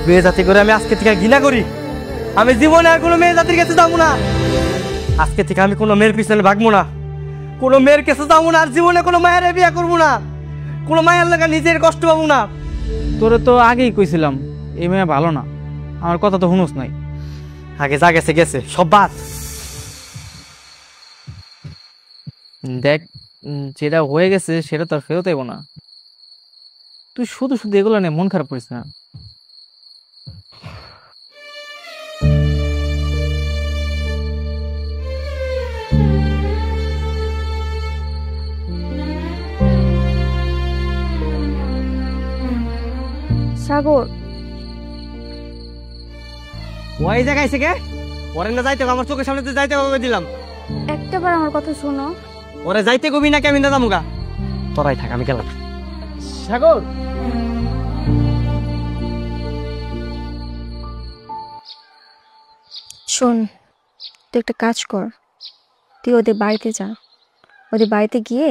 মেয়ে জাতি করে আমি আজকে থেকে ঘৃণা করি। আমি জীবনে আর কোনো মেয়ে জাতির কাছে যাবো না। আজকে থেকে আমি কোনো মেয়ের পিছনে ভাগবো না, কোনো মেয়ের কাছে যাবো না, আর জীবনে কোনো মায়ের বিয়ে করবো না, কোনো মায়ের লাগা নিজের কষ্ট পাবো না। তোরে তো আগেই কইছিলাম এই মেয়ে ভালো না, আমার কথা তো শুনোস নাই। আগে যা গেছে গেছে, সব বাদ। দেখ, যেটা হয়ে গেছে সেটা তো আর ফেরত আইব না। তুই শুধু শুধু এগুলো নিয়ে মন খারাপ করিস না। সাগর, ওই জায়গায় এসে কে ওরে না যাইতে আমার চোখের সামনে যাইতে দিলাম। একটাবার আমার কথা শোনো। ওরে যাইতে কবি নাকি আমি না যামুগা? তোরাই থাক, আমি গেলাম। সাগর, শোন, তুই একটা কাজ কর, তুই ওদের বাড়িতে যা, ওদের বাড়িতে গিয়ে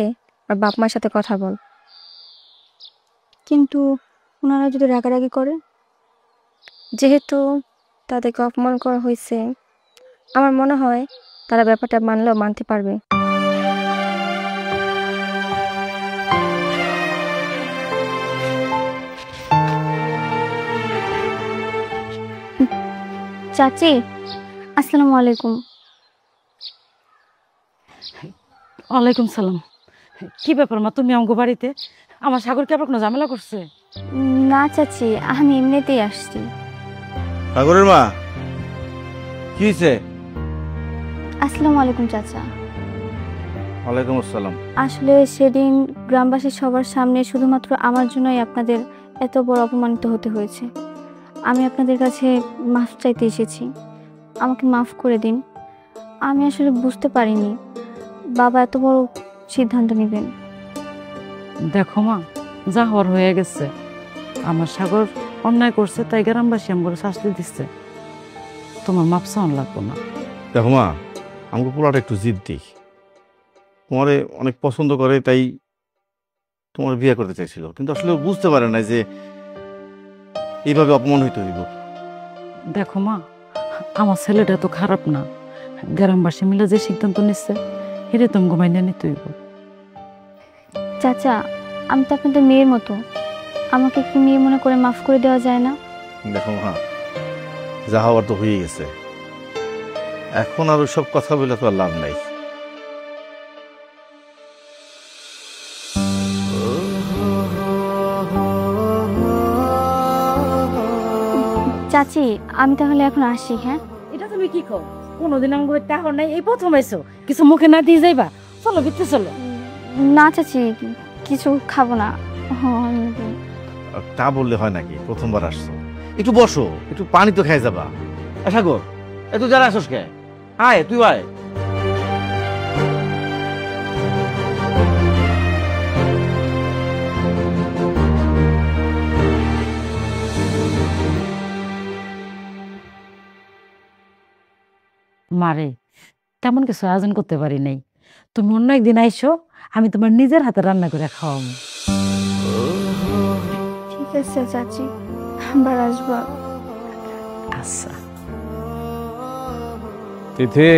আর বাপ মার সাথে কথা বল। কিন্তু ওনারা যদি রাগারাগি করে, যেহেতু তাদেরকে অপমান করা হয়েছে, আমার মনে হয় তারা ব্যাপারটা মানলেও মানতে পারবে। চাচি, আসসালামু আলাইকুম। ওয়ালাইকুম সালাম। কি ব্যাপার মা, তুমি আমগো বাড়িতে? আমার সাগর কি আবার কোনো ঝামেলা করছে? না চাচি, আমি এমনিতেই আসছি। সাগরের মা, কি হয়েছে? আসসালামু আলাইকুম চাচা। ওয়ালাইকুম আসসালাম। আসলে সেদিন গ্রামবাসী সবার সামনে শুধুমাত্র আমার জন্যই আপনাদের এত বড় অপমানিত হতে হয়েছে। আমি আপনাদের কাছে মাফ চাইতে এসেছি, আমাকে মাফ করে দিন। আমি আসলে বুঝতে পারিনি বাবা এত বড় সিদ্ধান্ত নেবেন। দেখো মা, যা হওয়ার হয়ে গেছে। আমার সাগর অন্যায় করছে, তাই গ্রামবাসী আমগো শাস্তি দিচ্ছে। তোমার মাপ চাওয়ান লাগবো না। দেখো মা, আমাকে পোলাটা একটু জিদ্দি, তোমারে অনেক পছন্দ করে, তাই তোমার বিয়ে করতে চাইছিল, কিন্তু আসলে বুঝতে পারে না যে এইভাবে অপমান হইতে হইব। দেখো মা, আমার ছেলেটা তো খারাপ না। গ্রামবাসী মিলে যে সিদ্ধান্ত নিচ্ছে এটা তুমি ঘুমাইনা নিতে হইব। চাচা, আমি তো আপনাদের মেয়ের মতো, আমাকে কি মেয়ে মনে করে মাফ করে দেওয়া যায় না? দেখো মা, যা হওয়ার তো হয়ে গেছে, এখন আর সব কথা বলে তো আর লাভ নাই। চাচি, আমি তাহলে এখন আসি। হ্যাঁ, এটা তুমি কি কর? কোনোদিন আমগো টাকা নাই, এই প্রথম আইছো, কিছু মুখে না দিয়ে যাইবা? চলো ভিতরে চলো। না চাচি, কিছু খাবো না। তা বললে হয় নাকি? প্রথমবার আসছো, একটু বসো, একটু পানি তো খাই যাবা। সাগর, তুই যারা আসস কে? আয়, তুই আয়। মারে, তেমন কিছু আয়োজন করতে পারি নাই। তুমি অন্য একদিন আইসো, আমি তোমার নিজের হাতে রান্না করে খাওয়াবো। ঠিক আছে চাচি, আবার আসবো। আচ্ছা। তিথি,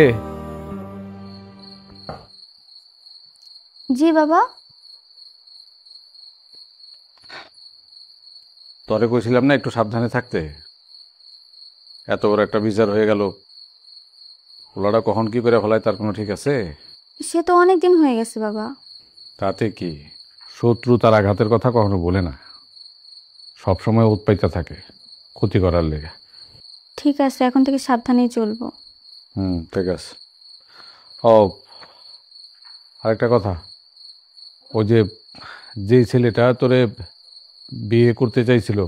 জি বাবা। তরে কইছিলাম না একটু সাবধানে থাকতে? এত বড় একটা বিচার হয়ে গেল, ওলাটা কখন কি করে ফেলায় তার কোনো ঠিক আছে? সে তো অনেক দিন হয়ে গেছে বাবা। তাতে কি, শত্রু তার আঘাতের কথা কখনো বলে না, সবসময় উৎপাইতা থাকে ক্ষতি করার লেগে। ঠিক আছে, এখন থেকে সাবধানেই চলবো। ঠিক আছে। ও, আরেকটা কথা, ও যে ছেলেটা তোরে বিয়ে করতে চাইছিল,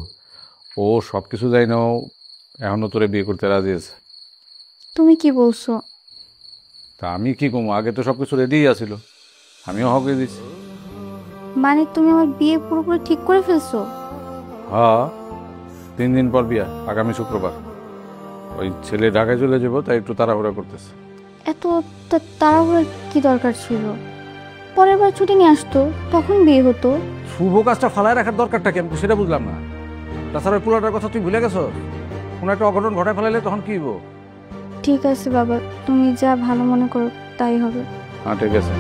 ও সব কিছু যাই না, এখনো তোরে বিয়ে করতে রাজি আছে। তুমি কি বলছো? তা আমি কি কমু, আগে তো সবকিছু রেডি আছিল, আমিও হকে দিছি। মানে তুমি আমার বিয়ে পুরোপুরি ঠিক করে ফেলছো? হ্যাঁ, 3 দিন পর বিয়া, আগামী শুক্রবার। ওই ছেলে ঢাকায় চলে যাবো, তাই একটু তাড়াহুড়া করতেছে। এত তাড়াহুড়া কি দরকার ছিল? পরের বার ছুটি নিয়ে আসতো, তখন বিয়ে হতো। শুভ কাজটা ফালায় রাখার দরকারটা কি, আমি তো সেটা বুঝলাম না। তাছাড়া ওই পোলাটার কথা তুই ভুলে গেছো? কোনো একটা অঘটন ঘটায় ফেলাইলে তখন কি হইব? ঠিক আছে বাবা, তুমি যা ভালো মনে করো তাই হবে। হ্যাঁ ঠিক আছে।